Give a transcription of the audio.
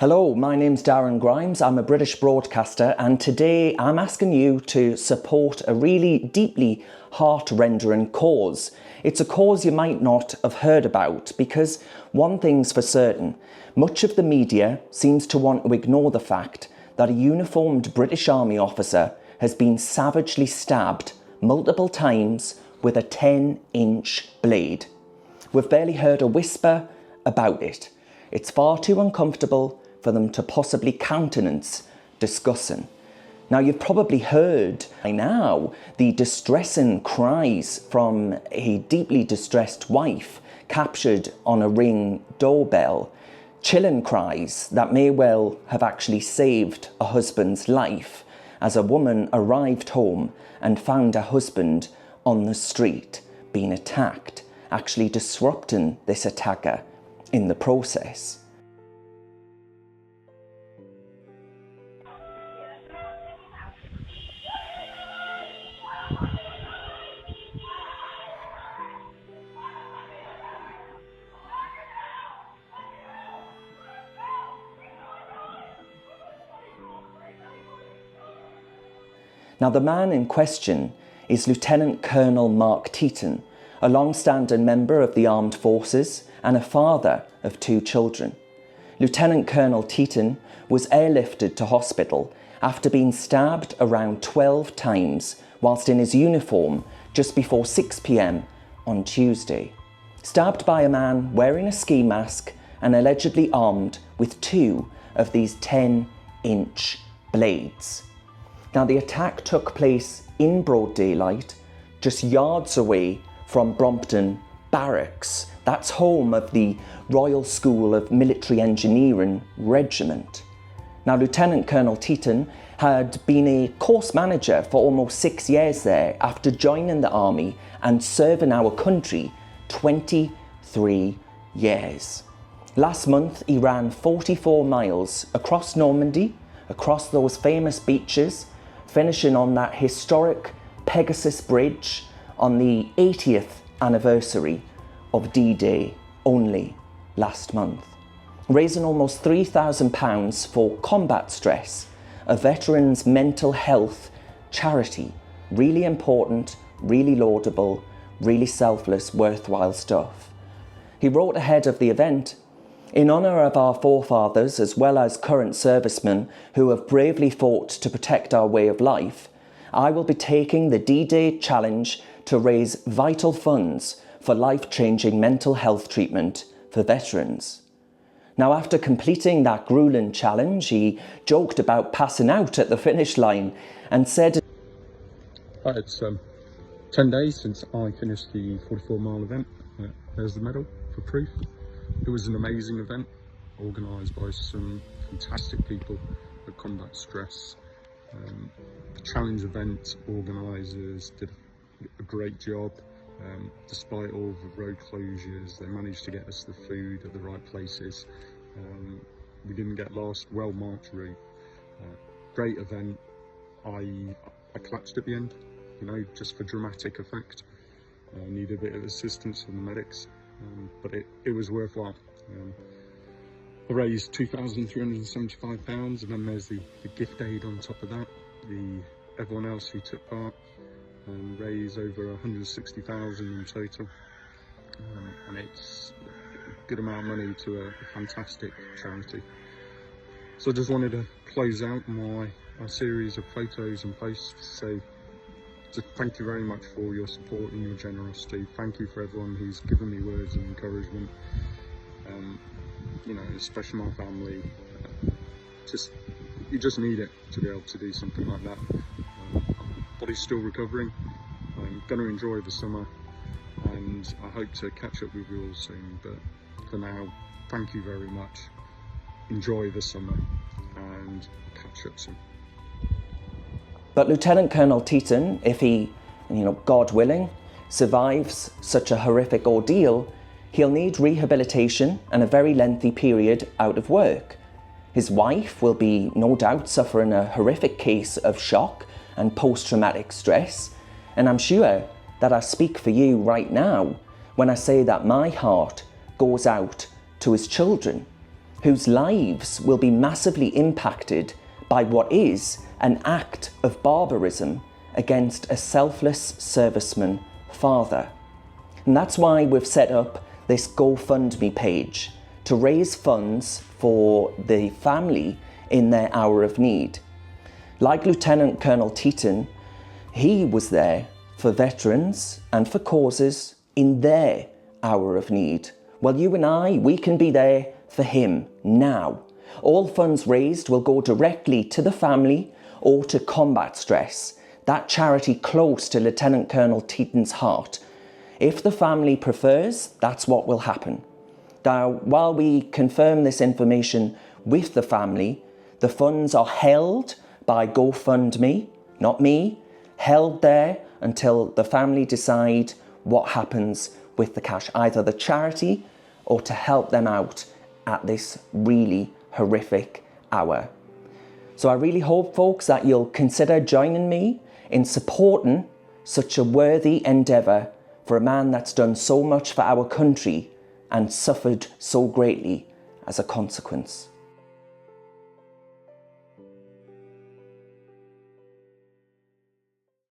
Hello, my name's Darren Grimes. I'm a British broadcaster, and today I'm asking you to support a really deeply heart-rendering cause. It's a cause you might not have heard about because one thing's for certain, much of the media seems to want to ignore the fact that a uniformed British Army officer has been savagely stabbed multiple times with a 10-inch blade. We've barely heard a whisper about it. It's far too uncomfortable for them to possibly countenance discussing. Now, you've probably heard by now the distressing cries from a deeply distressed wife captured on a Ring doorbell, chilling cries that may well have actually saved a husband's life as a woman arrived home and found her husband on the street being attacked, actually disrupting this attacker in the process. Now, the man in question is Lt Col Mark Teeton, a long-standing member of the armed forces and a father of 2 children. Lt Col Teeton was airlifted to hospital after being stabbed around 12 times whilst in his uniform just before 6 p.m. on Tuesday. Stabbed by a man wearing a ski mask and allegedly armed with 2 of these 10-inch blades. Now, the attack took place in broad daylight, just yards away from Brompton Barracks. That's home of the Royal School of Military Engineering Regiment. Now, Lt Col Teeton had been a course manager for almost 6 years there after joining the army and serving our country 23 years. Last month, he ran 44 miles across Normandy, across those famous beaches, finishing on that historic Pegasus Bridge on the 80th anniversary of D-Day only last month, raising almost £3,000 for Combat Stress, a veterans' mental health charity. Really important, really laudable, really selfless, worthwhile stuff. He wrote ahead of the event, "In honour of our forefathers as well as current servicemen who have bravely fought to protect our way of life, I will be taking the D-Day challenge to raise vital funds for life-changing mental health treatment for veterans." Now, after completing that grueling challenge, he joked about passing out at the finish line and said, It's 10 days since I finished the 44-mile event. There's the medal for proof. It was an amazing event, organised by some fantastic people at Combat Stress. The challenge event organisers did a great job. Despite all the road closures, they managed to get us the food at the right places. We didn't get lost, well marked route. Great event. I collapsed at the end, you know, just for dramatic effect. I needed a bit of assistance from the medics. But it was worthwhile. I raised £2,375, and then there's the gift aid on top of that. Everyone else who took part raised over 160,000 in total, and it's a good amount of money to a fantastic charity. So I just wanted to close out my series of photos and posts to say, just thank you very much for your support and your generosity. Thank you for everyone who's given me words of encouragement. You know, especially my family. You just need it to be able to do something like that. Body's still recovering. I'm going to enjoy the summer, and I hope to catch up with you all soon. But for now, thank you very much. Enjoy the summer, and catch up soon. But Lt Col Teeton, if he, God willing, survives such a horrific ordeal, he'll need rehabilitation and a very lengthy period out of work. His wife will be no doubt suffering a horrific case of shock and post-traumatic stress, and I'm sure that I speak for you right now when I say that my heart goes out to his children. whose lives will be massively impacted by what is an act of barbarism against a selfless serviceman father. And that's why we've set up this GoFundMe page to raise funds for the family in their hour of need. Like Lt Col Teeton, he was there for veterans and for causes in their hour of need. Well, you and I, we can be there for him now. All funds raised will go directly to the family or to Combat Stress, that charity close to Lt Col Teeton's heart. If the family prefers, that's what will happen. Now, while we confirm this information with the family, the funds are held by GoFundMe, not me, held there until the family decide what happens with the cash, either the charity or to help them out at this really horrific hour. So I really hope, folks, that you'll consider joining me in supporting such a worthy endeavour for a man that's done so much for our country and suffered so greatly as a consequence.